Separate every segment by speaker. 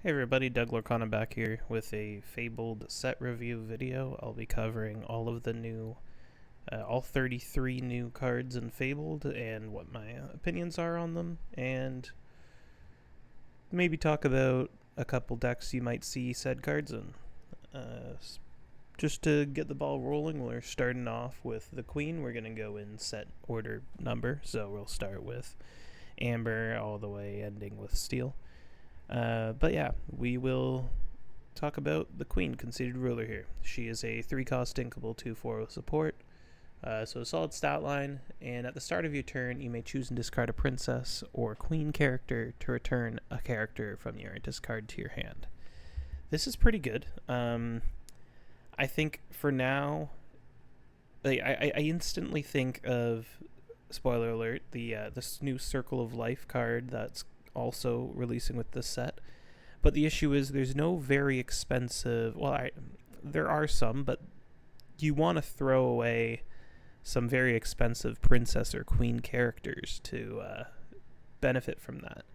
Speaker 1: Hey everybody, Doug Lorcana back here with a Fabled Set review video. I'll be covering all of the all 33 new cards in Fabled and what my opinions are on them, and maybe talk about a couple decks you might see said cards in. Just to get the ball rolling, we're starting off with the Queen. We're going to go in set order number, so we'll start with Amber all the way ending with Steel. But yeah, we will talk about the Queen, Conceded Ruler here. She is a 3-cost inkable 2/4 with support, so a solid stat line, and at the start of your turn, you may choose and discard a princess or queen character to return a character from your discard to your hand. This is pretty good. I think for now, I instantly think of, spoiler alert, this new Circle of Life card that's also releasing with this set. But the issue is there's no very expensive, there are some, but you want to throw away some very expensive princess or queen characters to benefit from that.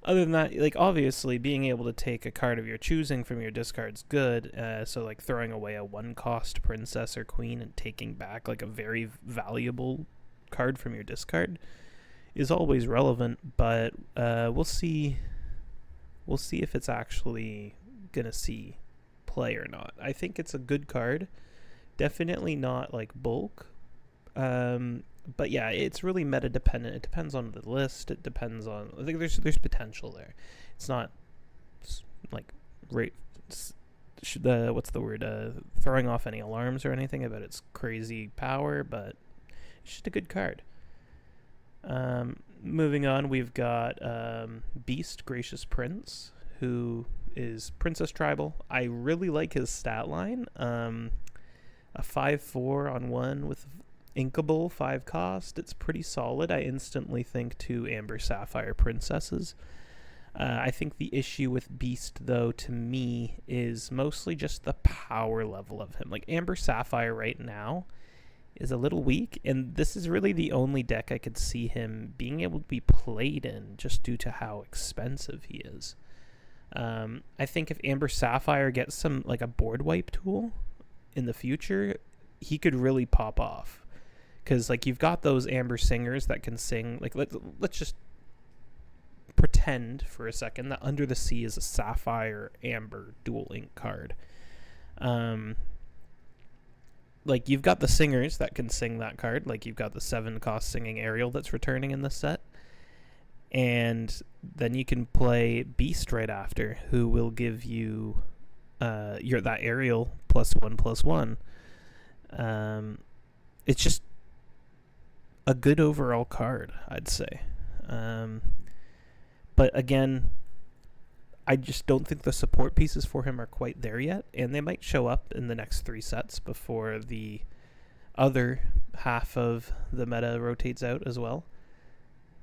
Speaker 1: Other than that, obviously being able to take a card of your choosing from your discard's good. So throwing away a 1-cost princess or queen and taking back a very valuable card from your discard is always relevant, but we'll see if it's actually gonna see play or not. I think it's a good card, definitely not bulk, but yeah, it's really meta dependent. It depends on the list. It depends on, I think there's potential there. It's not what's the word, throwing off any alarms or anything about its crazy power, but it's just a good card. Moving on, we've got Beast, Gracious Prince, who is Princess Tribal. I really like his stat line. A 5/4 on 1 with inkable 5 cost. It's pretty solid. I instantly think to Amber Sapphire Princesses. I think the issue with Beast, though, to me, is mostly just the power level of him. Amber Sapphire right now is a little weak, and this is really the only deck I could see him being able to be played in just due to how expensive he is. I think if Amber Sapphire gets some a board wipe tool in the future, he could really pop off, because you've got those Amber Singers that can sing. Let's just pretend for a second that Under the Sea is a Sapphire Amber dual ink card. You've got the singers that can sing that card. You've got the 7-cost singing Ariel that's returning in this set. And then you can play Beast right after, who will give you that Ariel +1/+1. It's just a good overall card, I'd say. But again, I just don't think the support pieces for him are quite there yet, and they might show up in the next 3 sets before the other half of the meta rotates out as well.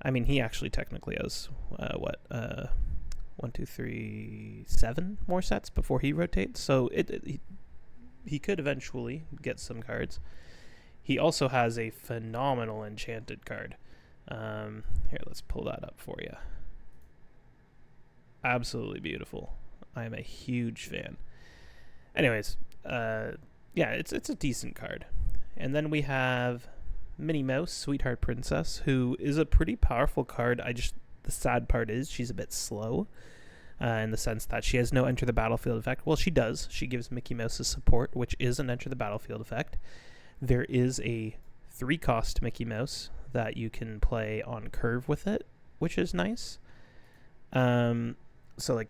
Speaker 1: I mean, he actually technically has 1, 2, 3, 7 more sets before he rotates, so he could eventually get some cards. He also has a phenomenal enchanted card. Here, let's pull that up for you. Absolutely beautiful. I am a huge fan. Anyways, yeah, it's a decent card. And then we have Minnie Mouse, Sweetheart Princess, who is a pretty powerful card. The sad part is she's a bit slow, in the sense that she has no Enter the Battlefield effect. Well, she does. She gives Mickey Mouse's support, which is an Enter the Battlefield effect. There is a 3-cost Mickey Mouse that you can play on curve with it, which is nice. So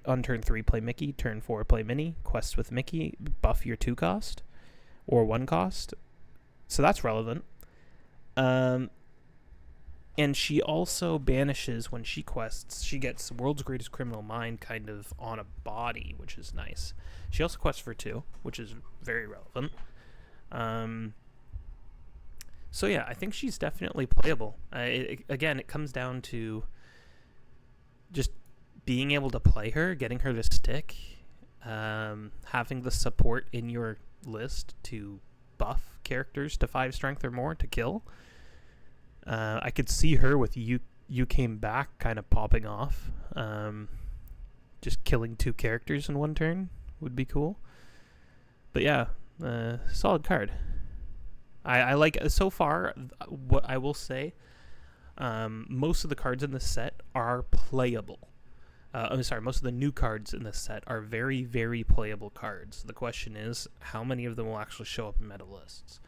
Speaker 1: on turn 3 play Mickey, turn 4 play Minnie, quest with Mickey, buff your 2-cost or 1-cost. So that's relevant. And she also banishes when she quests. She gets World's Greatest Criminal Mind kind of on a body, which is nice. She also quests for 2, which is very relevant. So yeah, I think she's definitely playable. Again, it comes down to just being able to play her, getting her to stick, having the support in your list to buff characters to 5 strength or more to kill. I could see her with you came back kind of popping off. just killing 2 characters in one turn would be cool. But yeah, solid card. I like, so far, what I will say, most of the cards in this set are playable. Most of the new cards in this set are very, very playable cards. The question is, how many of them will actually show up in meta lists?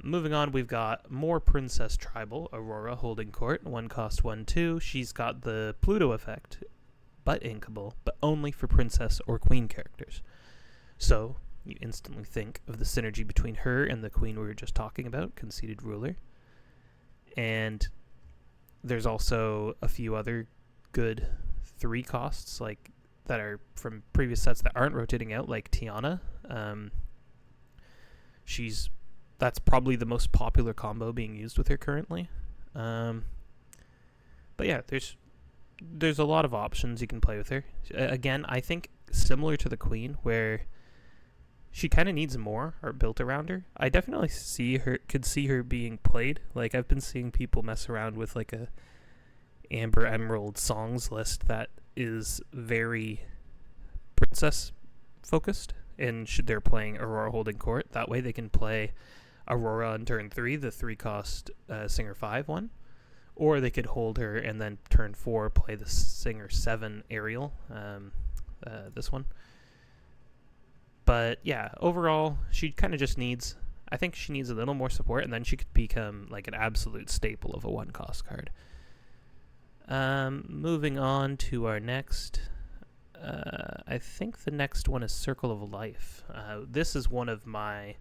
Speaker 1: Moving on, we've got more Princess Tribal, Aurora Holding Court, 1 cost 1/2. She's got the Pluto effect, but inkable, but only for Princess or Queen characters. So, you instantly think of the synergy between her and the Queen we were just talking about, Conceited Ruler. And there's also a few other good 3 costs, like, that are from previous sets that aren't rotating out, like Tiana. That's probably the most popular combo being used with her currently. But yeah, there's a lot of options you can play with her. Again, I think similar to the Queen, where she kind of needs more art built around her. I definitely could see her being played. Like, I've been seeing people mess around with like a Amber Emerald songs list that is very princess focused, and they're playing Aurora Holding Court. That way they can play Aurora on turn 3, the 3 cost Singer 5 one, or they could hold her and then turn 4 play the Singer 7 Ariel, this one. But yeah, overall, she kind of just I think she needs a little more support, and then she could become like an absolute staple of a 1 cost card. Moving on to our next, I think the next one is Circle of Life. This is one of my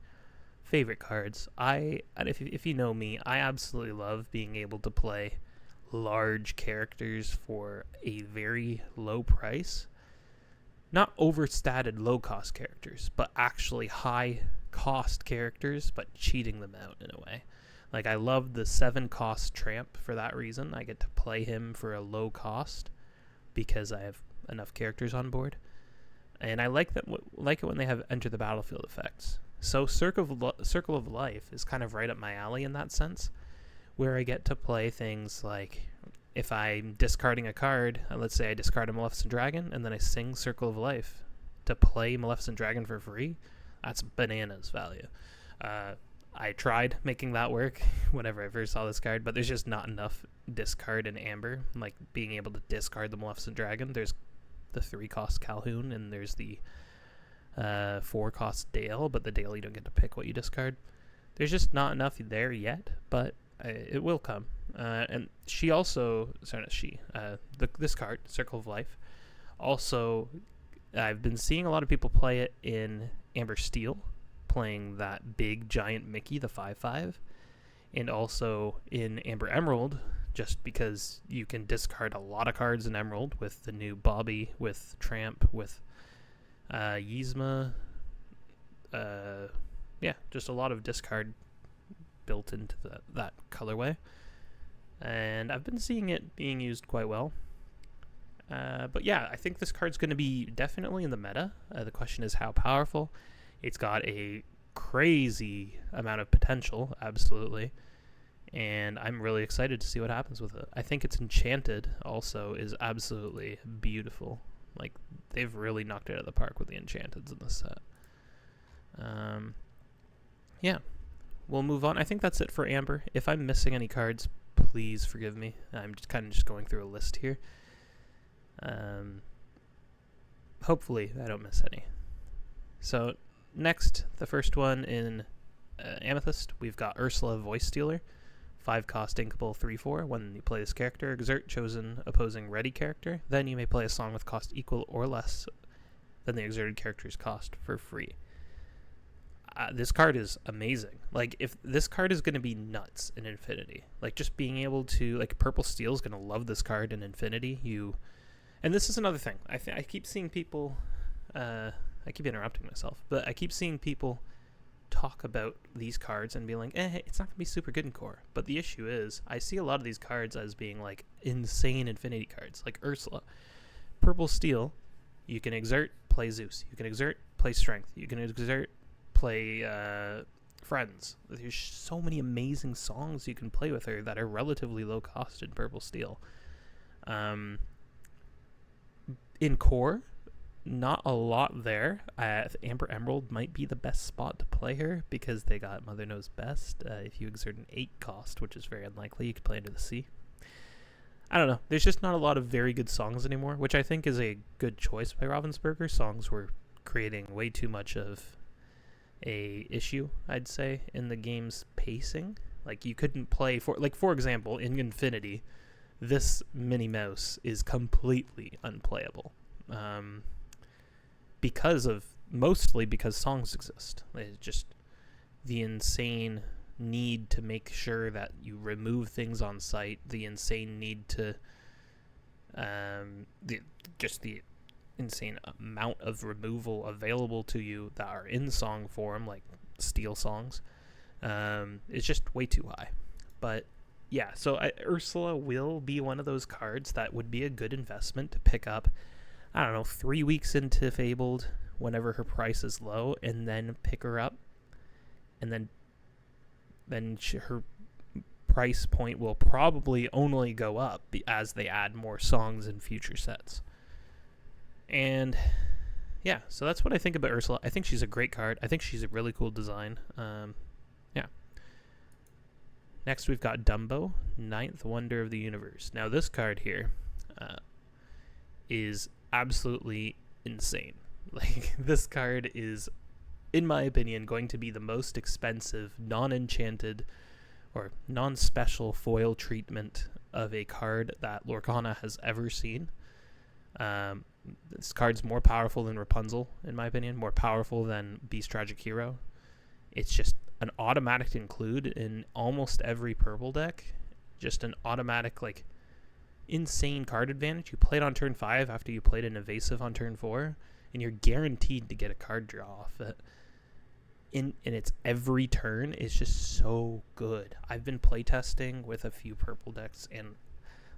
Speaker 1: favorite cards. If you know me, I absolutely love being able to play large characters for a very low price. Not overstated low-cost characters, but actually high-cost characters, but cheating them out in a way. Like, I love the 7-cost Tramp for that reason. I get to play him for a low cost because I have enough characters on board. And I like it when they have Enter the Battlefield effects. So Circle of Life is kind of right up my alley in that sense, where I get to play things like, if I'm discarding a card, let's say I discard a Maleficent Dragon, and then I sing Circle of Life to play Maleficent Dragon for free, that's bananas value. I tried making that work whenever I first saw this card, but there's just not enough discard in Amber, like being able to discard the Maleficent Dragon. There's the 3-cost Calhoun, and there's the 4-cost Dale, but the Dale you don't get to pick what you discard. There's just not enough there yet, but it will come. And she also, this card, Circle of Life, also, I've been seeing a lot of people play it in Amber Steel, playing that big giant Mickey, the 5/5, and also in Amber Emerald, just because you can discard a lot of cards in Emerald with the new Bobby, with Tramp, with Yzma. Just a lot of discard built into that colorway. And I've been seeing it being used quite well. But yeah, I think this card's going to be definitely in the meta. The question is how powerful. It's got a crazy amount of potential, absolutely. And I'm really excited to see what happens with it. I think its Enchanted also is absolutely beautiful. Like, they've really knocked it out of the park with the Enchanteds in this set. Yeah, we'll move on. I think that's it for Amber. If I'm missing any cards, please forgive me. I'm just going through a list here. Hopefully I don't miss any. So next, the first one in Amethyst, we've got Ursula Voice Stealer. 5-cost inkable 3/4. When you play this character, exert chosen opposing ready character. Then you may play a song with cost equal or less than the exerted character's cost for free. This card is amazing. Like, if this card is going to be nuts in Infinity. Like, just being able to, like, Purple Steel is going to love this card in Infinity. And this is another thing. I keep seeing people, I keep interrupting myself, but I keep seeing people talk about these cards and be like, it's not going to be super good in core. But the issue is, I see a lot of these cards as being, like, insane Infinity cards. Like Ursula. Purple Steel, you can exert, play Zeus. You can exert, play Strength. You can exert, play Friends. There's so many amazing songs you can play with her that are relatively low cost in Purple Steel. in core, not a lot there. Amber Emerald might be the best spot to play her because they got Mother Knows Best. If you exert an 8 cost, which is very unlikely, you could play Under the Sea. I don't know. There's just not a lot of very good songs anymore, which I think is a good choice by Ravensburger. Songs were creating way too much of a issue, I'd say, in the game's pacing. Like, you couldn't play, for example, in Infinity, this Minnie Mouse is completely unplayable. Mostly because songs exist. It's just the insane need to make sure that you remove things on site, the insane need to, the insane amount of removal available to you that are in song form, like Steel songs, it's just way too high. But yeah, so Ursula will be one of those cards that would be a good investment to pick up, I don't know, 3 weeks into Fabled, whenever her price is low, and then pick her up, and then her price point will probably only go up as they add more songs in future sets. And yeah, so that's what I think about Ursula. I think she's a great card. I think she's a really cool design. Yeah. Next, we've got Dumbo, Ninth Wonder of the Universe. Now, this card here is absolutely insane. Like, this card is, in my opinion, going to be the most expensive non-enchanted or non-special foil treatment of a card that Lorcana has ever seen. This card's more powerful than Rapunzel, in my opinion, more powerful than Beast Tragic Hero. It's just an automatic include in almost every purple deck. Just an automatic, like, insane card advantage. You play it on turn 5 after you played an evasive on turn 4, and you're guaranteed to get a card draw off it. And its every turn is just so good. I've been playtesting with a few purple decks, and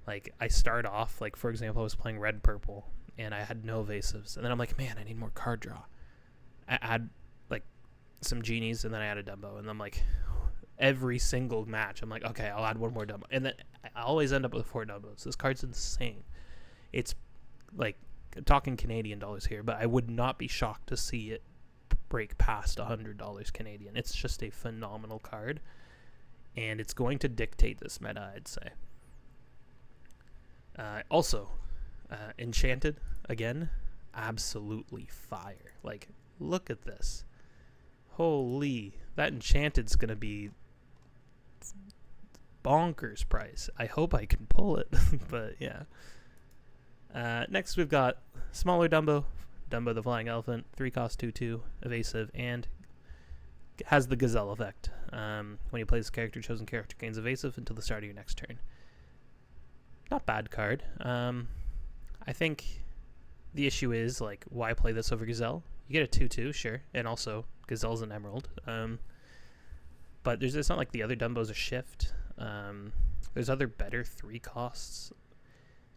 Speaker 1: like, I start off, like, for example, I was playing red purple and I had no evasives, and then I'm like, man, I need more card draw. I add like some genies, and then I add a Dumbo, and I'm like, every single match I'm like, okay, I'll add one more Dumbo, and then I always end up with 4 Dumbos. This card's insane. It's like, talking Canadian dollars here, but I would not be shocked to see it break past $100 Canadian. It's just a phenomenal card, and it's going to dictate this meta, I'd say. Also, Enchanted, again, absolutely fire. Like, look at this. Holy, that Enchanted's going to be bonkers price. I hope I can pull it, but yeah. Next, we've got smaller Dumbo. Dumbo the Flying Elephant, 3 cost 2/2, evasive, and has the Gazelle effect. When you play this character, chosen character gains evasive until the start of your next turn. Not bad card. I think the issue is, like, why play this over Gazelle? You get a 2/2, sure, and also Gazelle's an Emerald. But it's not like the other Dumbos a shift. There's other better 3 costs.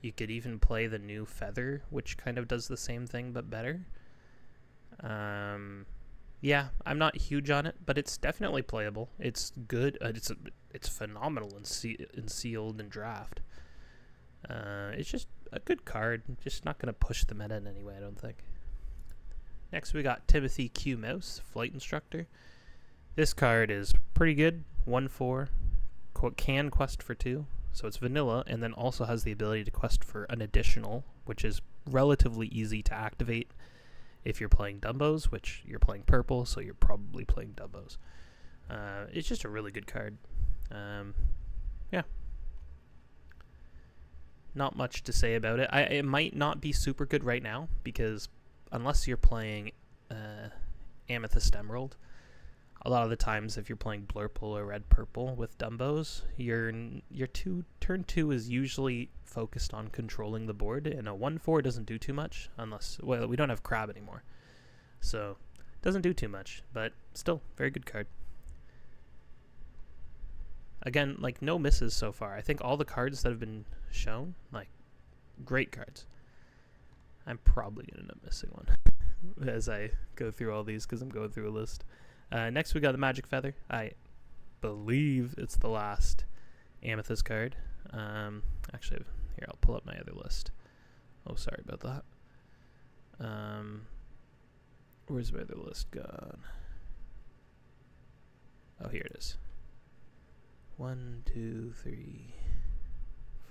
Speaker 1: You could even play the new Feather, which kind of does the same thing but better. Yeah, I'm not huge on it, but it's definitely playable. It's good. It's phenomenal in sealed and draft. It's just a good card. Just not going to push the meta in any way, I don't think. Next, we got Timothy Q. Mouse, Flight Instructor. This card is pretty good. 1/4. Can quest for 2. So it's vanilla, and then also has the ability to quest for an additional, which is relatively easy to activate if you're playing Dumbos, which you're playing purple, so you're probably playing Dumbos. It's just a really good card. Yeah. Not much to say about it. It might not be super good right now, because unless you're playing Amethyst Emerald, a lot of the times if you're playing Blurple or Red Purple with Dumbos, your turn 2 is usually focused on controlling the board, and a 1/4 doesn't do too much unless, well, we don't have Crab anymore. So, doesn't do too much, but still, very good card. Again, like, no misses so far. I think all the cards that have been shown, like, great cards. I'm probably going to end up missing one as I go through all these because I'm going through a list. Next, we got the Magic Feather. I believe it's the last Amethyst card. Actually, here, I'll pull up my other list. Oh, sorry about that. Where's my other list gone? Oh, here it is. 1, 2, 3,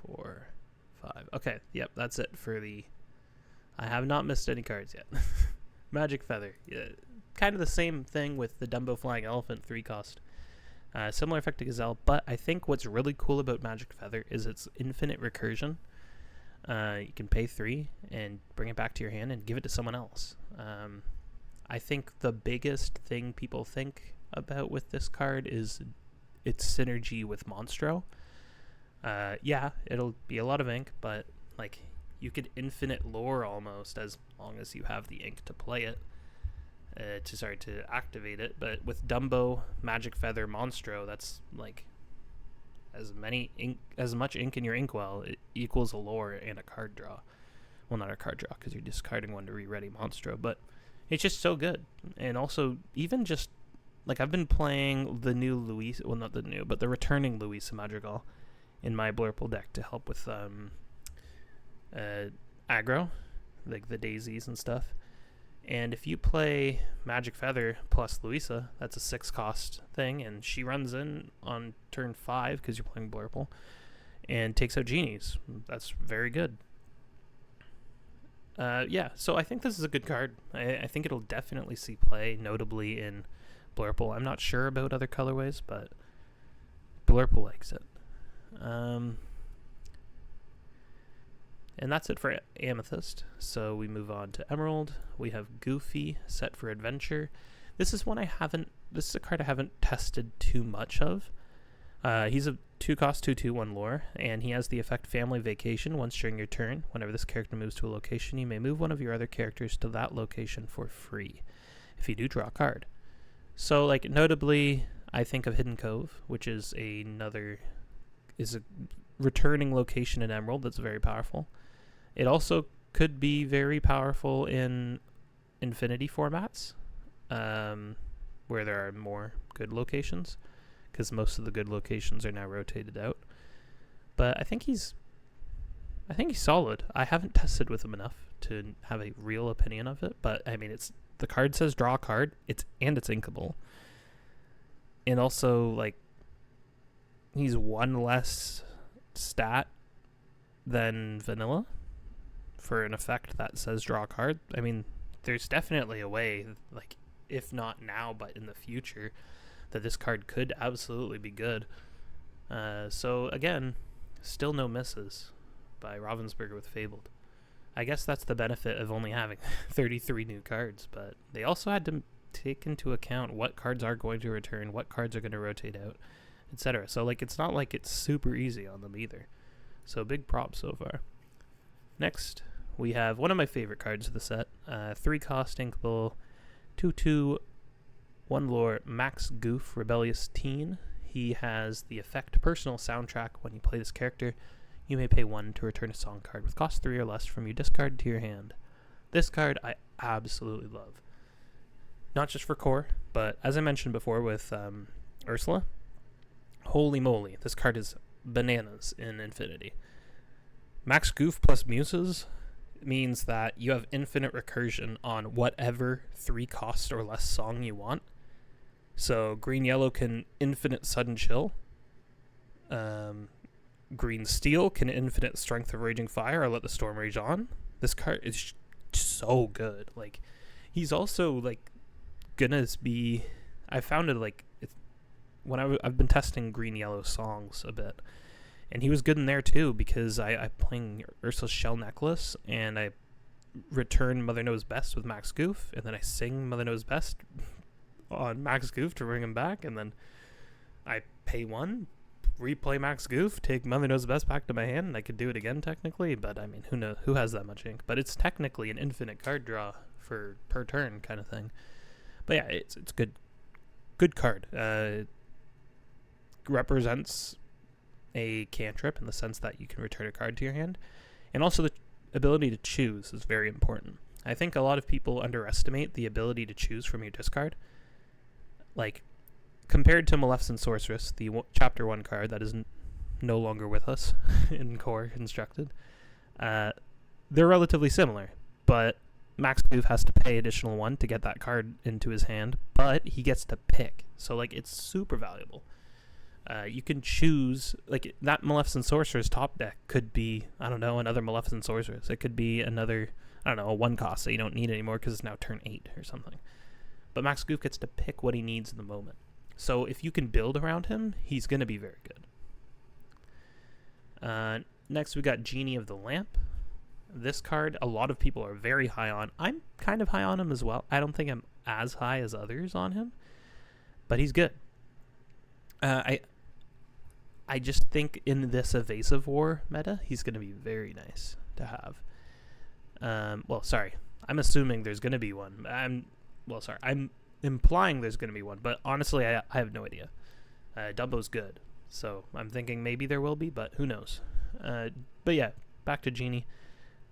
Speaker 1: 4, 5. Okay, yep, that's it for the... I have not missed any cards yet. Magic Feather. Yeah, kind of the same thing with the Dumbo Flying Elephant 3-cost. Similar effect to Gazelle, but I think what's really cool about Magic Feather is its infinite recursion. You can pay 3 and bring it back to your hand and give it to someone else. I think the biggest thing people think about with this card is its synergy with Monstro. Yeah, it'll be a lot of ink, but like you could infinite lore almost as long as you have the ink to play it. To activate it. But with Dumbo, Magic Feather, Monstro, that's like as much ink in your inkwell, it equals a lore and a card draw. Well, not a card draw because you're discarding one to re-ready Monstro, but it's just so good. And also, even just like I've been playing the new Luisa, well, not the new, but the returning Luisa Madrigal in my Blurple deck to help with aggro, like the daisies and stuff. And if you play Magic Feather plus Luisa, that's a 6-cost thing, and she runs in on turn 5 because you're playing Blurple, and takes out genies. That's very good. Yeah, so I think this is a good card. I think it'll definitely see play, notably in Blurple. I'm not sure about other colorways, but Blurple likes it. And that's it for Amethyst. So we move on to Emerald. We have Goofy, set for Adventure. This is a card I haven't tested too much of. He's a 2-cost, 2/2/1 lore, and he has the effect Family Vacation. Once during your turn, whenever this character moves to a location, you may move one of your other characters to that location for free. If you do, draw a card. So, like, notably, I think of Hidden Cove, which is a returning location in Emerald that's very powerful. It also could be very powerful in Infinity formats, where there are more good locations, because most of the good locations are now rotated out. But I think he's solid. I haven't tested with him enough to have a real opinion of it, but I mean, the card says draw a card. It's inkable, and also like he's one less stat than vanilla for an effect that says draw a card. I mean, there's definitely a way, like if not now, but in the future, that this card could absolutely be good. So again, still no misses by Ravensburger with Fabled. I guess that's the benefit of only having 33 new cards, but they also had to take into account what cards are going to return, what cards are going to rotate out, etc. So like it's not like it's super easy on them either. So big props so far. Next, we have one of my favorite cards of the set, 3-cost inkable, 2/2/1 lore, Max Goof, Rebellious Teen. He has the effect Personal Soundtrack. When you play this character, you may pay 1 to return a song card with cost 3 or less from your discard to your hand. This card I absolutely love. Not just for core, but as I mentioned before with Ursula, holy moly, this card is bananas in Infinity. Max Goof plus Muses means that you have infinite recursion on whatever 3-cost or less song you want. So green yellow can infinite sudden chill. Green steel can infinite strength of raging fire or let the storm rage on. This card is so good. Like he's also like gonna be. I found it like it's when I've been testing green yellow songs a bit. And he was good in there too because I'm playing Ursula's Shell Necklace and I return Mother Knows Best with Max Goof and then I sing Mother Knows Best on Max Goof to bring him back and then I pay 1, replay Max Goof, take Mother Knows Best back to my hand and I could do it again technically, but I mean who has that much ink? But it's technically an infinite card draw for per turn kind of thing. But yeah, it's good card. Represents a cantrip in the sense that you can return a card to your hand, and also the ability to choose is very important. I think a lot of people underestimate the ability to choose from your discard. Like compared to Maleficent Sorceress, the chapter 1 card that is no longer with us in core constructed, they're relatively similar, but Max Goof has to pay additional 1 to get that card into his hand, but he gets to pick. So, like, it's super valuable. You can choose, like, that Maleficent Sorceress top deck could be, I don't know, another Maleficent Sorceress. It could be another, I don't know, a 1 cost that you don't need anymore because it's now turn 8 or something. But Max Goof gets to pick what he needs in the moment. So if you can build around him, he's going to be very good. Next, we got Genie of the Lamp. This card, a lot of people are very high on. I'm kind of high on him as well. I don't think I'm as high as others on him, but he's good. I just think in this Evasive War meta, he's going to be very nice to have. Well, sorry. I'm assuming there's going to be one. I'm implying there's going to be one, but honestly, I have no idea. Dumbo's good, so I'm thinking maybe there will be, but who knows. But yeah, back to Genie.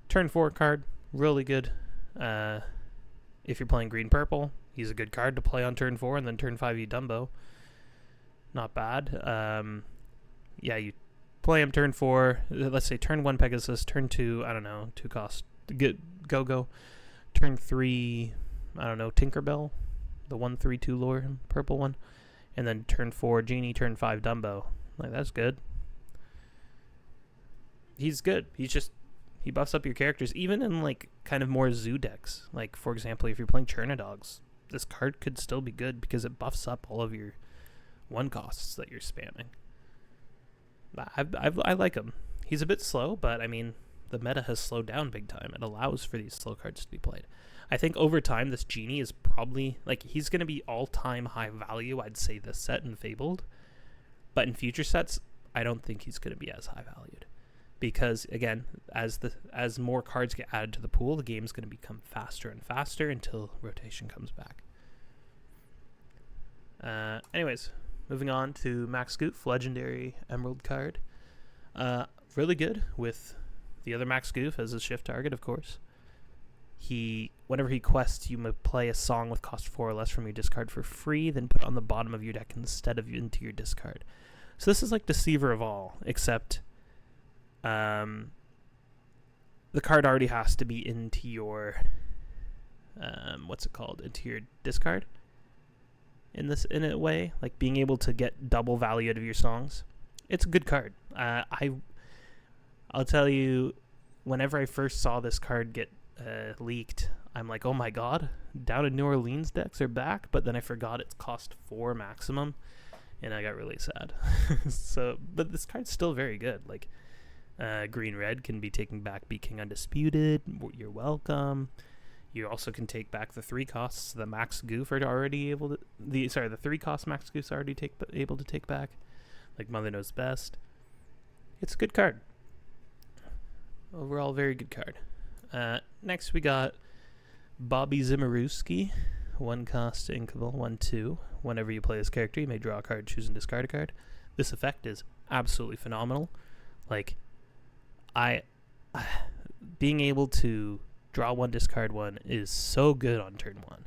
Speaker 1: Turn 4 card, really good. If you're playing green-purple, he's a good card to play on turn 4, and then turn 5 you Dumbo. Not bad. Yeah, you play him turn 4. Let's say turn 1 Pegasus, turn 2, I don't know, 2 cost. Go. Turn 3, I don't know, Tinkerbell, the 1/3/2 lure, purple one. And then turn 4 Genie, turn 5 Dumbo. Like, that's good. He's good. He buffs up your characters, even in, like, kind of more zoo decks. Like, for example, if you're playing Chernadogs, this card could still be good because it buffs up all of your 1 costs that you're spamming. I like him. He's a bit slow, but, I mean, the meta has slowed down big time. It allows for these slow cards to be played. I think over time, this Genie is probably, like, he's going to be all-time high value, I'd say, this set in Fabled. But in future sets, I don't think he's going to be as high valued. Because, again, as more cards get added to the pool, the game's going to become faster and faster until rotation comes back. Anyways, moving on to Max Goof, Legendary Emerald card. Really good with the other Max Goof as a shift target, of course. Whenever he quests, you may play a song with cost 4 or less from your discard for free, then put it on the bottom of your deck instead of into your discard. So this is like Deceiver of All, except the card already has to be into your into your discard in a way, like being able to get double value out of your songs. It's a good card. I'll tell you, whenever I first saw this card get leaked, I'm like, oh my god, Down in New Orleans decks are back, but then I forgot it's cost 4 maximum, and I got really sad. But this card's still very good. Like, green-red can be taken back Be King Undisputed, you're welcome. You also can take back the 3 costs that Max Goof are already able to... the 3 cost Max Goof's already able to take back, like Mother Knows Best. It's a good card. Overall, very good card. Next, we got Bobby Zimmerowski. 1 cost Inkable, 1/2. Whenever you play this character, you may draw a card, choose and discard a card. This effect is absolutely phenomenal. Like, being able to draw 1, discard 1 is so good on turn 1.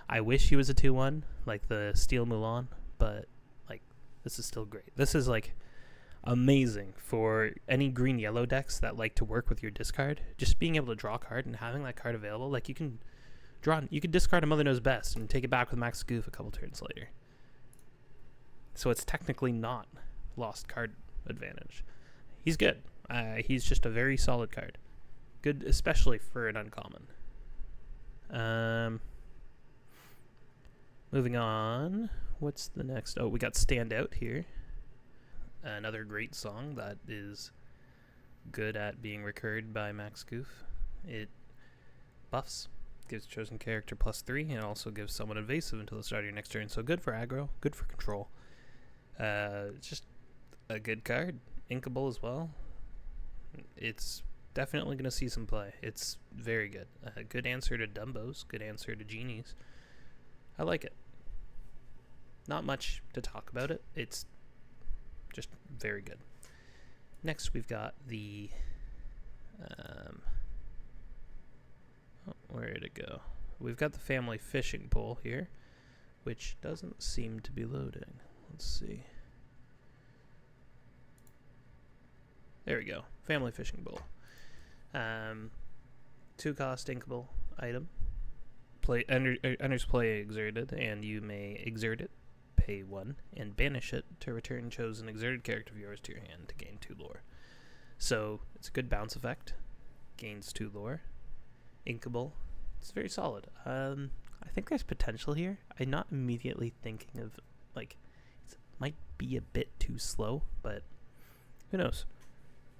Speaker 1: I wish he was a 2/1, like the Steel Mulan, but, like, this is still great. This is, like, amazing for any green-yellow decks that like to work with your discard. Just being able to draw a card and having that card available, like, you can discard a Mother Knows Best and take it back with Max Goof a couple turns later. So it's technically not lost card advantage. He's good. He's just a very solid card. Good, especially for an uncommon. Moving on. What's the next? Oh, we got Stand Out here. Another great song that is good at being recurred by Max Goof. It buffs, gives chosen character +3, and also gives someone evasive until the start of your next turn. So good for aggro, good for control. Just a good card. Inkable as well. It's definitely going to see some play. It's very good. A good answer to Dumbos, good answer to Genies. I like it. Not much to talk about it. It's just very good. Next, we've got the... where did it go? We've got the family fishing pole here, which doesn't seem to be loading. Let's see. There we go. Family fishing bowl. 2-cost inkable item. Enters play exerted, and you may exert it, pay 1, and banish it to return chosen exerted character of yours to your hand to gain 2 lore. So it's a good bounce effect. Gains 2 lore. Inkable. It's very solid. I think there's potential here. I'm not immediately thinking of, like, it might be a bit too slow, but who knows?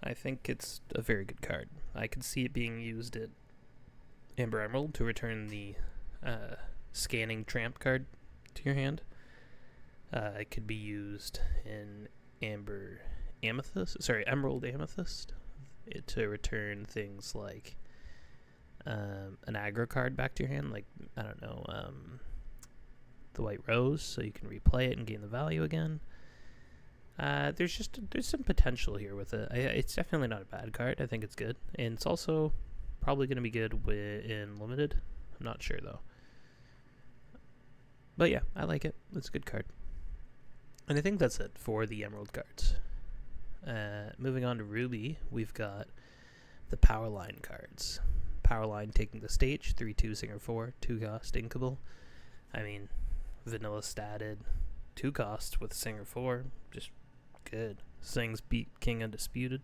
Speaker 1: I think it's a very good card. I could see it being used at Amber Emerald to return the scanning tramp card to your hand. It could be used in Emerald Amethyst to return things like an aggro card back to your hand, like, I don't know, the White Rose, so you can replay it and gain the value again. There's some potential here with it. It's definitely not a bad card. I think it's good, and it's also probably going to be good in Limited. I'm not sure though. But yeah, I like it. It's a good card. And I think that's it for the Emerald cards. Moving on to Ruby, we've got the Powerline cards. Powerline taking the stage, 3/2 Singer 4, 2-cost inkable. I mean, vanilla statted, 2-cost with Singer 4, just good. Sings beat King Undisputed,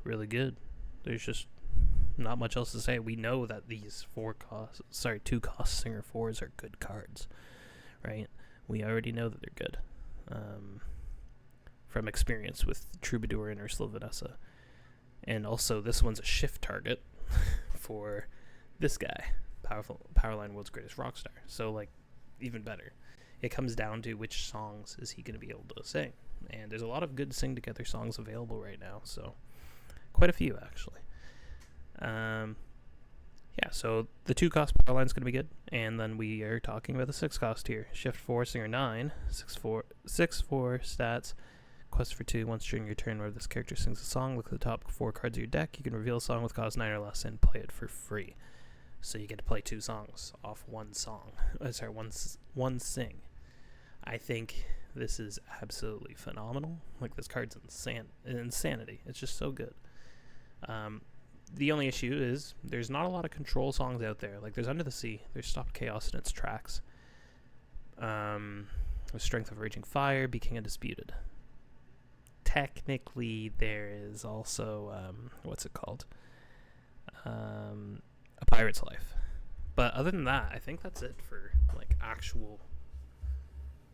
Speaker 1: really good. There's just not much else to say. We know that these 2-cost Singer 4s are good cards, right? We already know that they're good. From experience with Troubadour and Ursula Vanessa. And also, this one's a shift target for this guy, Powerline World's Greatest Rockstar. So, like, even better. It comes down to which songs is he going to be able to sing. And there's a lot of good sing-together songs available right now, so quite a few, actually. Yeah, so the 2-cost Powerline's going to be good. And then we are talking about the 6-cost here. Shift 4, Singer 9, 6/4 stats. Quest for 2. Once during your turn where this character sings a song, look at the top 4 cards of your deck. You can reveal a song with cost 9 or less and play it for free. So you get to play 2 songs off one song. One sing. I think this is absolutely phenomenal. Like, this card's insanity. It's just so good. The only issue is there's not a lot of control songs out there. Like, there's Under the Sea. There's Stop Chaos in its tracks. There's Strength of Raging Fire, Be King Undisputed. Technically, there is also, what's it called? A Pirate's Life. But other than that, I think that's it for, like, actual,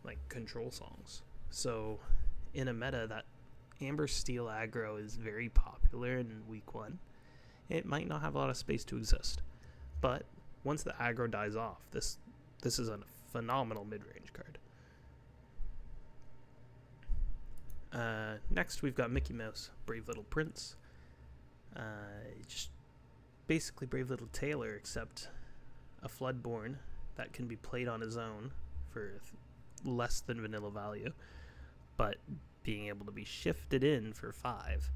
Speaker 1: like, control songs. So, in a meta that Amber Steel aggro is very popular in week 1, it might not have a lot of space to exist. But once the aggro dies off, this is a phenomenal mid-range card. Next, we've got Mickey Mouse, Brave Little Prince. Just basically Brave Little Tailor, except a Floodborn that can be played on his own for less than vanilla value, but being able to be shifted in for 5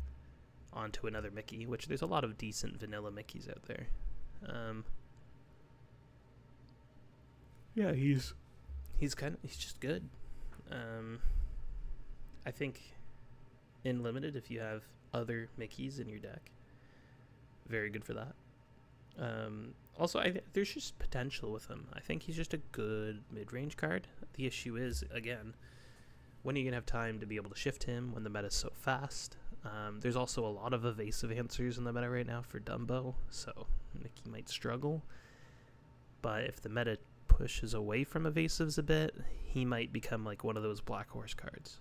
Speaker 1: onto another Mickey, which there's a lot of decent vanilla Mickeys out there. Yeah, he's just good. I think in Limited, if you have other Mickeys in your deck, very good for that. Also, there's just potential with him. I think he's just a good mid-range card. The issue is, again, when are you going to have time to be able to shift him when the meta's so fast? There's also a lot of evasive answers in the meta right now for Dumbo, so Mickey might struggle. But if the meta pushes away from evasives a bit, he might become like one of those Dark Horse cards.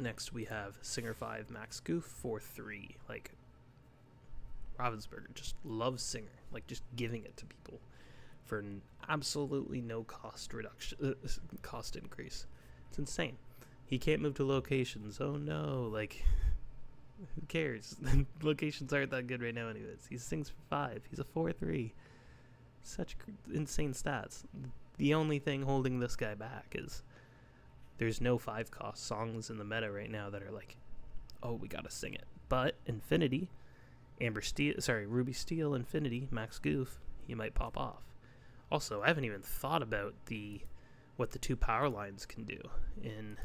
Speaker 1: Next, we have Singer 5 Max Goof 4/3. Like, Ravensburger just loves Singer, like just giving it to people for an absolutely no cost increase. It's insane. He can't move to locations. Oh no, like, who cares? Locations aren't that good right now anyways. He sings for 5. He's a 4/3. Such insane stats. The only thing holding this guy back is there's no 5-cost songs in the meta right now that are like, oh, we gotta sing it. But Infinity, Ruby Steel, Infinity, Max Goof, he might pop off. Also, I haven't even thought about what the 2 power lines can do in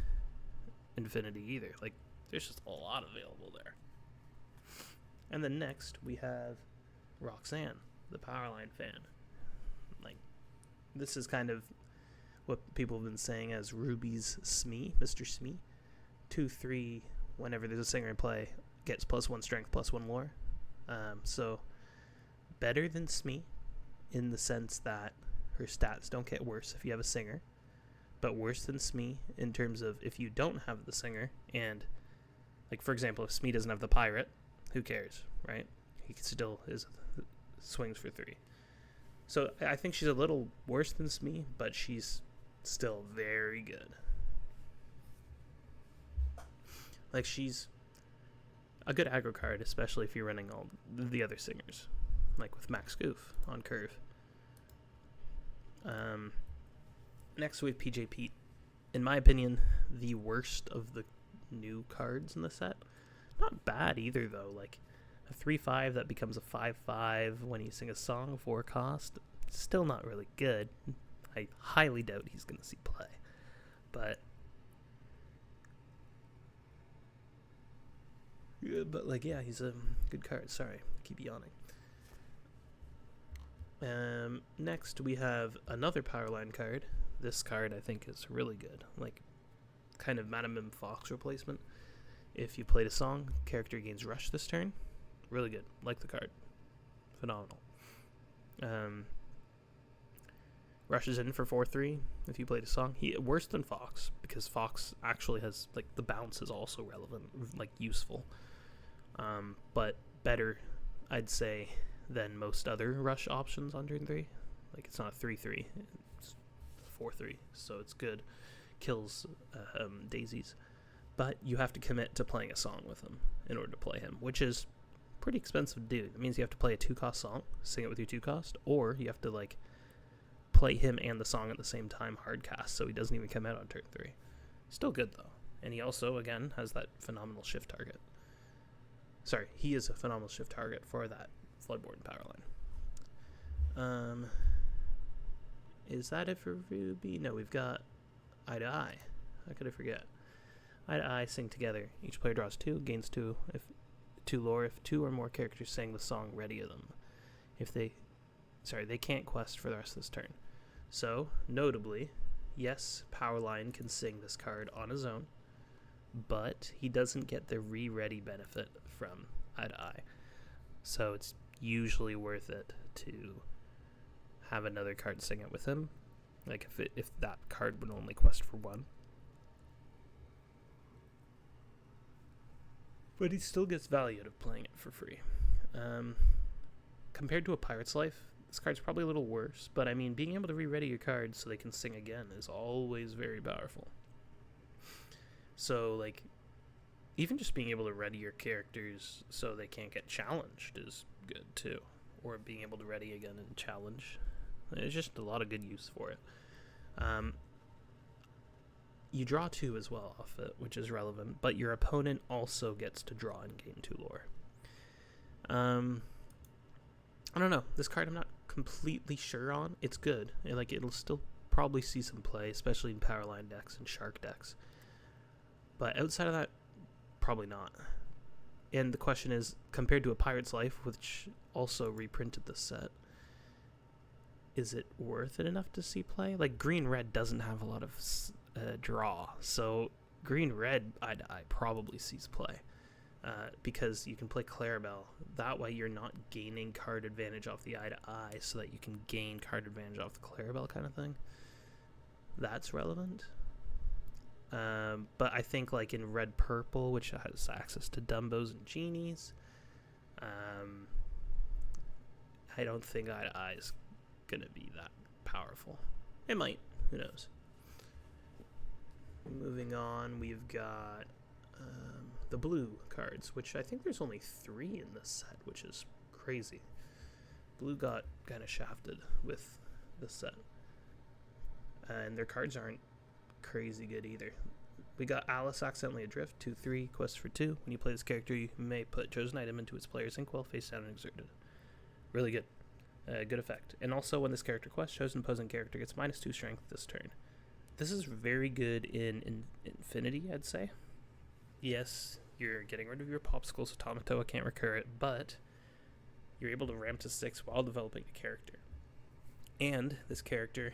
Speaker 1: Infinity either. Like, there's just a lot available there. And then next we have Roxanne, the Powerline fan. Like, this is kind of what people have been saying as Ruby's Smee, Mr. Smee. 2/3, whenever there's a singer in play, gets +1 strength, +1 lore. So better than Smee in the sense that her stats don't get worse if you have a singer, but worse than Smee in terms of if you don't have the singer, and like, for example, if Smee doesn't have the pirate, who cares, right? He still swings for 3. So I think she's a little worse than Smee, but she's still very good. Like, she's a good aggro card, especially if you're running all the other singers, like with Max Goof on curve. Next we have PJ Pete. In my opinion, the worst of the new cards in the set. Not bad either, though. Like, a 3/5 that becomes a 5/5 when you sing a song, 4 cost. Still not really good. I highly doubt he's going to see play. But yeah, he's a good card. Sorry, I keep yawning. Next, we have another Powerline card. This card, I think, is really good. Like, kind of Madame M. Fox replacement. If you played a song, character gains Rush this turn. Really good. Like the card. Phenomenal. Rush is in for 4/3 if you played a song. Worse than Fox, because Fox actually has, like, the bounce is also relevant, like, useful. But better, I'd say, than most other Rush options on turn 3. Like, it's not a 3/3, it's 4/3, so it's good. Kills daisies. But you have to commit to playing a song with him in order to play him, which is pretty expensive to do. It means you have to play a 2-cost song, sing it with your 2-cost, or you have to, like, play him and the song at the same time hardcast, so he doesn't even come out on turn 3. Still good, though. And he also, again, has that phenomenal shift target. Sorry, he is a phenomenal shift target for that Floodboard and Powerline. Is that it for Ruby? No, we've got Eye to Eye. How could I forget? Eye to Eye, sing together. Each player draws 2, gains 2 if 2 lore if 2 or more characters sang the song ready of them. They can't quest for the rest of this turn. So, notably, yes, Powerline can sing this card on his own, but he doesn't get the re-ready benefit from Eye to Eye. So it's usually worth it to have another card sing it with him. Like, if that card would only quest for 1. But he still gets value out of playing it for free. Compared to a Pirate's Life, this card's probably a little worse, but I mean, being able to re-ready your cards so they can sing again is always very powerful. So, like, even just being able to ready your characters so they can't get challenged is good, too. Or being able to ready again and challenge. There's just a lot of good use for it. You draw 2 as well off it, which is relevant, but your opponent also gets to draw and gain 2 lore. I don't know. This card I'm not completely sure on. It's good. It'll still probably see some play, especially in Powerline decks and Shark decks. But outside of that, probably not. And the question is, compared to a Pirate's Life, which also reprinted the set, is it worth it enough to see play? Like, Green-Red doesn't have a lot of draw, so Green-Red Eye to Eye probably sees play. Because you can play Clarabelle. That way you're not gaining card advantage off the Eye to Eye, so that you can gain card advantage off the Clarabelle kind of thing. That's relevant. But I think, like, in Red Purple, which has access to Dumbos and Genies, I don't think Eye to Eye is going to be that powerful. It might. Who knows? Moving on, we've got the blue cards, which I think there's only 3 in this set, which is crazy. Blue got kind of shafted with this set. And their cards aren't crazy good either. We got Alice Accidentally Adrift, 2/3, quest for 2. When you play this character, you may put chosen item into its player's inkwell face down and exerted. Really good. Good effect. And also, when this character quests, chosen opposing character gets -2 strength this turn. This is very good in Infinity, I'd say. Yes, You're getting rid of your popsicle, so Tamatoa can't recur it, but you're able to ramp to 6 while developing a character. And this character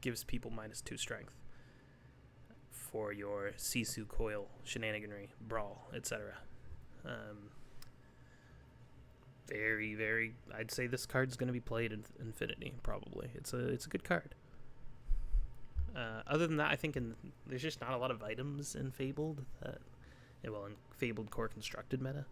Speaker 1: gives people -2 strength for your Sisu, Coil, Shenaniganry, Brawl, etc. Very, very, I'd say this card's going to be played in Infinity, probably. It's a good card. Other than that, I think there's just not a lot of items in Fabled that, well, in Fabled Core Constructed meta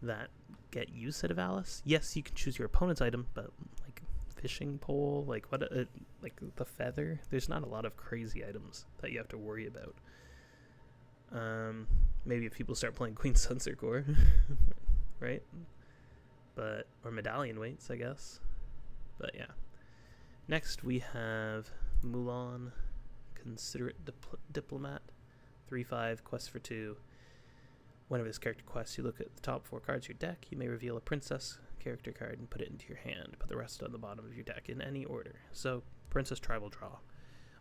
Speaker 1: that get use out of Alice. Yes, you can choose your opponent's item, but like fishing pole, like the feather, there's not a lot of crazy items that you have to worry about. Maybe if people start playing Queen Sensor Core, right? Or medallion weights, I guess. But yeah. Next we have Mulan, Considerate Diplomat, 3/5, quest for 2. Whenever this character quests, you look at the top 4 cards of your deck. You may reveal a princess character card and put it into your hand. Put the rest on the bottom of your deck in any order. So, Princess Tribal Draw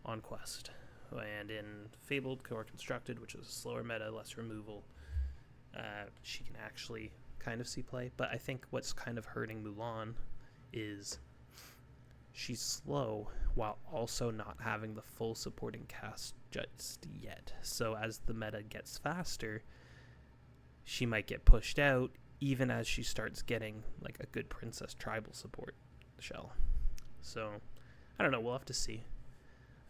Speaker 1: on quest. And in Fabled Core Constructed, which is a slower meta, less removal, she can actually kind of see play. But I think what's kind of hurting Mulan is she's slow while also not having the full supporting cast just yet. So as the meta gets faster, she might get pushed out even as she starts getting like a good Princess Tribal support shell. So I don't know, we'll have to see.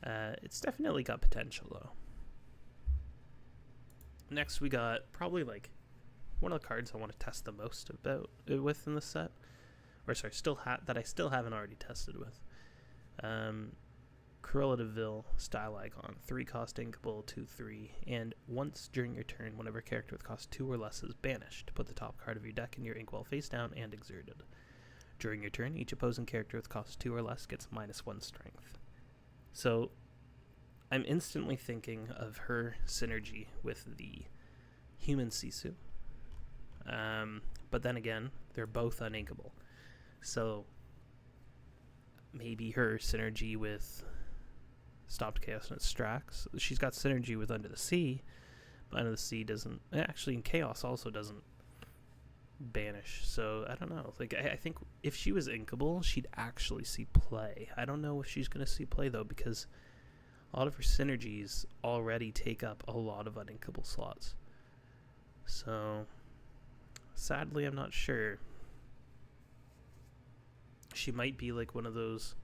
Speaker 1: It's definitely got potential though. Next we got probably like one of the cards I want to test the most about with in the set, or sorry, that I still haven't already tested with. Cruella de Vil style icon, 3 cost inkable, 2/3, and once during your turn, whenever a character with cost 2 or less is banished, put the top card of your deck in your inkwell face down and exerted. During your turn, each opposing character with cost 2 or less gets -1 strength. So I'm instantly thinking of her synergy with the human Sisu. But then again, they're both uninkable. So maybe her synergy with Stopped Chaos and Strax. She's got synergy with Under the Sea, but Under the Sea doesn't. Actually, in Chaos also doesn't banish. So I don't know. Like I think if she was inkable, she'd actually see play. I don't know if she's gonna see play though, because a lot of her synergies already take up a lot of uninkable slots. So sadly, I'm not sure. She might be like one of those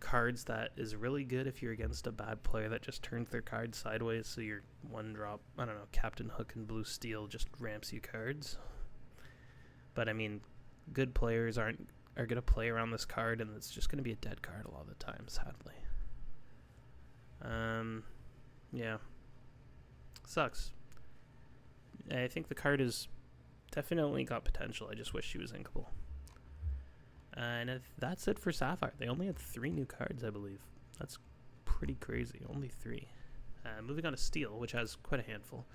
Speaker 1: cards that is really good if you're against a bad player that just turns their card sideways, so your 1-drop, I don't know, Captain Hook and Blue Steel just ramps you cards. But I mean, good players are going to play around this card, and it's just going to be a dead card a lot of the time, sadly. Yeah. Sucks. I think the card is definitely got potential. I just wish she was inkable. And that's it for Sapphire. They only had 3 new cards, I believe. That's pretty crazy. Only 3. Moving on to Steel, which has quite a handful.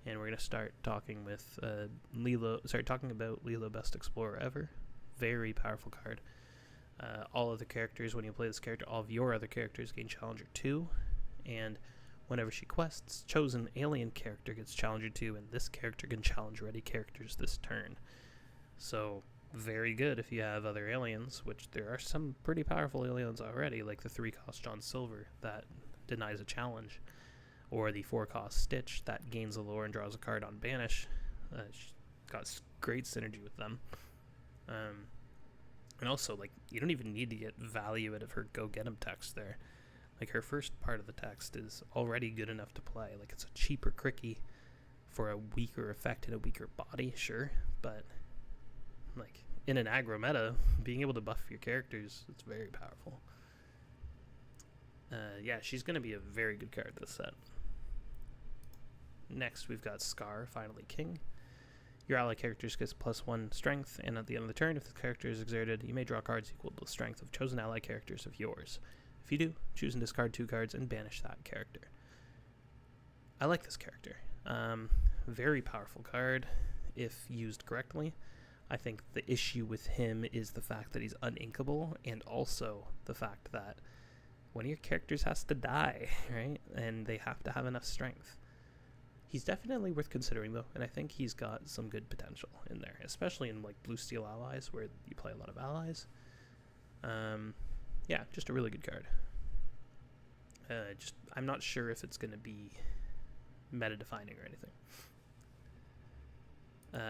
Speaker 1: And we're going to start talking with talking about Lilo, Best Explorer Ever. Very powerful card. All other characters, when you play this character, all of your other characters gain Challenger 2. And whenever she quests, chosen alien character gets Challenger 2, and this character can challenge ready characters this turn. So very good if you have other aliens, which there are some pretty powerful aliens already, like the 3-cost John Silver that denies a challenge, or the 4-cost Stitch that gains a lore and draws a card on banish. She's got great synergy with them. And also, like, you don't even need to get value out of her go get 'em text there. Like, her first part of the text is already good enough to play. Like, it's a cheaper Cricky for a weaker effect and a weaker body, sure, but like in an aggro meta, being able to buff your characters, it's very powerful. Yeah, she's going to be a very good card this set. Next, we've got Scar, Finally King. Your ally characters gets +1 strength, and at the end of the turn, if the character is exerted, you may draw cards equal to the strength of chosen ally characters of yours. If you do, choose and discard 2 cards and banish that character. I like this character. Very powerful card if used correctly. I think the issue with him is the fact that he's uninkable, and also the fact that one of your characters has to die, right? And they have to have enough strength. He's definitely worth considering, though, and I think he's got some good potential in there, especially in like blue steel allies where you play a lot of allies. Yeah, just a really good card. I'm not sure if it's going to be meta defining or anything.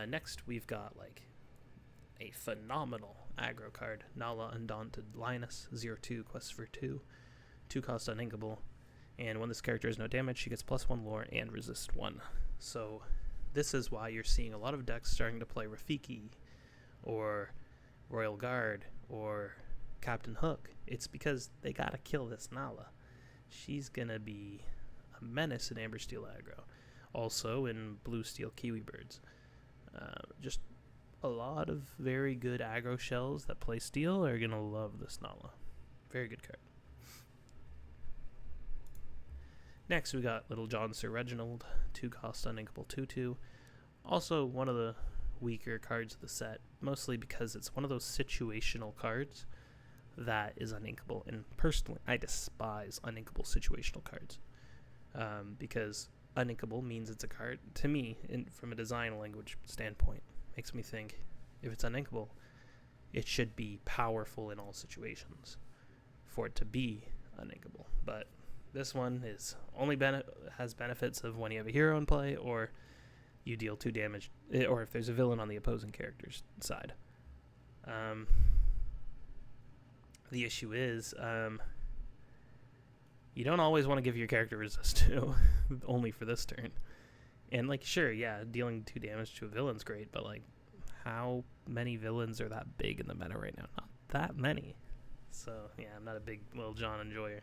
Speaker 1: Next, we've got like a phenomenal aggro card, Nala Undaunted Lioness, 0/2, quest for 2, 2 cost uninkable, and when this character has no damage, she gets +1 lore and resist 1. So this is why you're seeing a lot of decks starting to play Rafiki or Royal Guard or Captain Hook. It's because they gotta kill this Nala. She's gonna be a menace in Amber Steel aggro. Also in Blue Steel Kiwi Birds. Just a lot of very good aggro shells that play steel are gonna love this Nala. Very good card. Next we got Little John Sir Reginald, 2 cost uninkable 2/2. Also one of the weaker cards of the set, mostly because it's one of those situational cards that is uninkable, and personally I despise uninkable situational cards, because uninkable means it's a card, to me, from a design language standpoint, makes me think if it's uninkable, it should be powerful in all situations for it to be uninkable. But this one is only has benefits of when you have a hero in play, or you deal 2 damage, or if there's a villain on the opposing character's side. The issue is, you don't always want to give your character resist to, only for this turn. And, like, sure, yeah, dealing 2 damage to a villain's great, but, like, how many villains are that big in the meta right now? Not that many. So, yeah, I'm not a big Lil Jon enjoyer.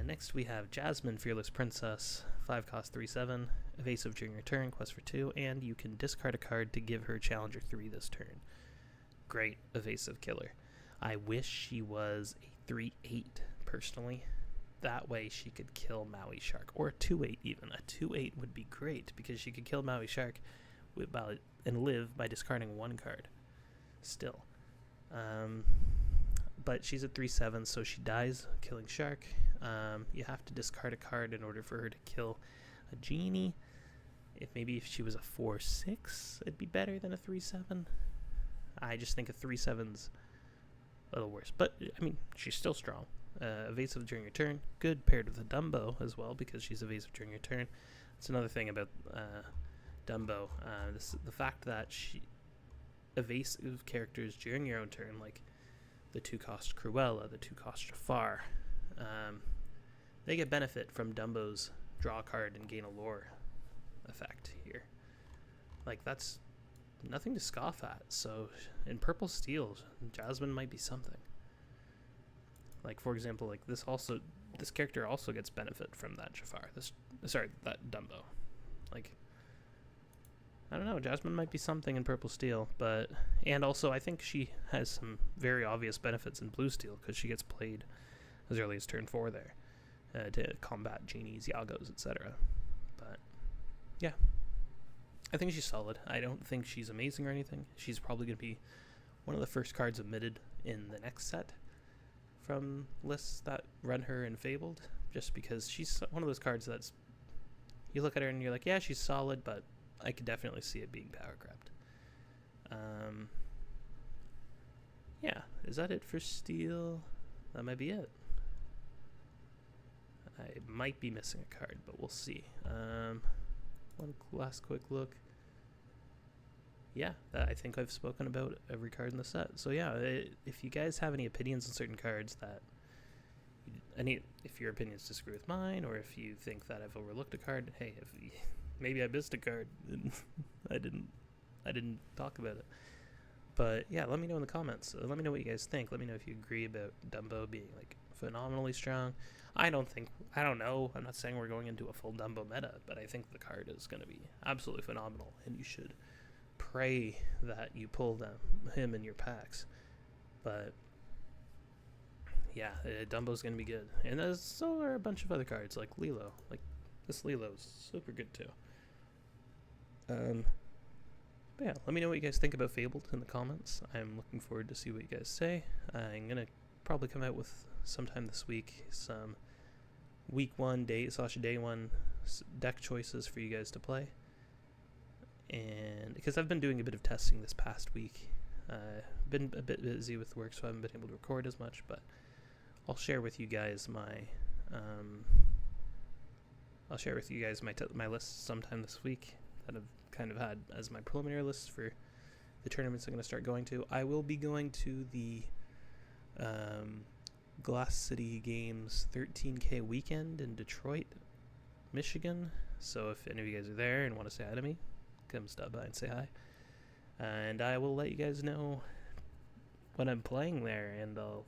Speaker 1: Next, we have Jasmine, Fearless Princess, 5 cost 3/7, evasive during your turn, quest for 2, and you can discard a card to give her Challenger 3 this turn. Great evasive killer. I wish she was a 3/8, personally. That way she could kill Maui Shark, or a 2/8 even. A 2/8 would be great, because she could kill Maui Shark and live by discarding 1 card. Still. But she's at 3/7, so she dies killing Shark. You have to discard a card in order for her to kill a genie. If she was a 4/6, it'd be better than a 3/7. I just think a 3/7's a little worse. But, I mean, she's still strong. Evasive during your turn. Good paired with a Dumbo as well, because she's evasive during your turn. That's another thing about Dumbo. The fact that evasive characters during your own turn, like the 2 cost Cruella, the 2 cost Jafar, they get benefit from Dumbo's draw a card and gain a lore effect here. Like, that's nothing to scoff at. So in Purple Steel, Jasmine might be something. Like, for example, like this character also gets benefit from that Jafar. That Dumbo. Like, I don't know, Jasmine might be something in Purple Steel, and also I think she has some very obvious benefits in Blue Steel, because she gets played as early as turn 4 there, to combat genies, Yagos, etc. But yeah, I think she's solid. I don't think she's amazing or anything. She's probably going to be one of the first cards omitted in the next set from lists that run her in Fabled, just because she's one of those cards that's, you look at her and you're like, yeah, she's solid, but I could definitely see it being power grabbed. Yeah, is that it for Steel? That might be it. I might be missing a card, but we'll see. One last quick look. Yeah, I think I've spoken about every card in the set. So yeah, if you guys have any opinions on certain cards if your opinions disagree with mine, or if you think that I've overlooked a card, hey, maybe I missed a card and I didn't talk about it. But yeah, let me know in the comments. Let me know what you guys think. Let me know if you agree about Dumbo being like phenomenally strong. I don't know. I'm not saying we're going into a full Dumbo meta, but I think the card is going to be absolutely phenomenal, and you should pray that you pull him in your packs. But yeah, Dumbo's going to be good. And so are a bunch of other cards, like Lilo. Like, this Lilo's super good too. But yeah, let me know what you guys think about Fabled in the comments. I'm looking forward to see what you guys say. I'm going to probably come out with sometime this week some week 1 day 1 deck choices for you guys to play. And because I've been doing a bit of testing this past week, been a bit busy with work, so I haven't been able to record as much, but I'll share with you guys my my lists sometime this week that I've kind of had as my preliminary lists for the tournaments I'm going to start going to. I will be going to the Glass City Games 13K weekend in Detroit, Michigan. So if any of you guys are there and want to say hi to me, come stop by and say hi. And I will let you guys know when I'm playing there, and I'll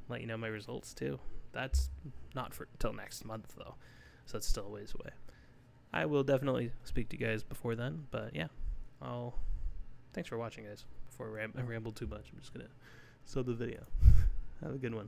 Speaker 1: let you know my results too. That's not for until next month though, so that's still a ways away. I will definitely speak to you guys before then, but yeah, thanks for watching, guys. Before I ramble too much, I'm just gonna sub the video. Have a good one.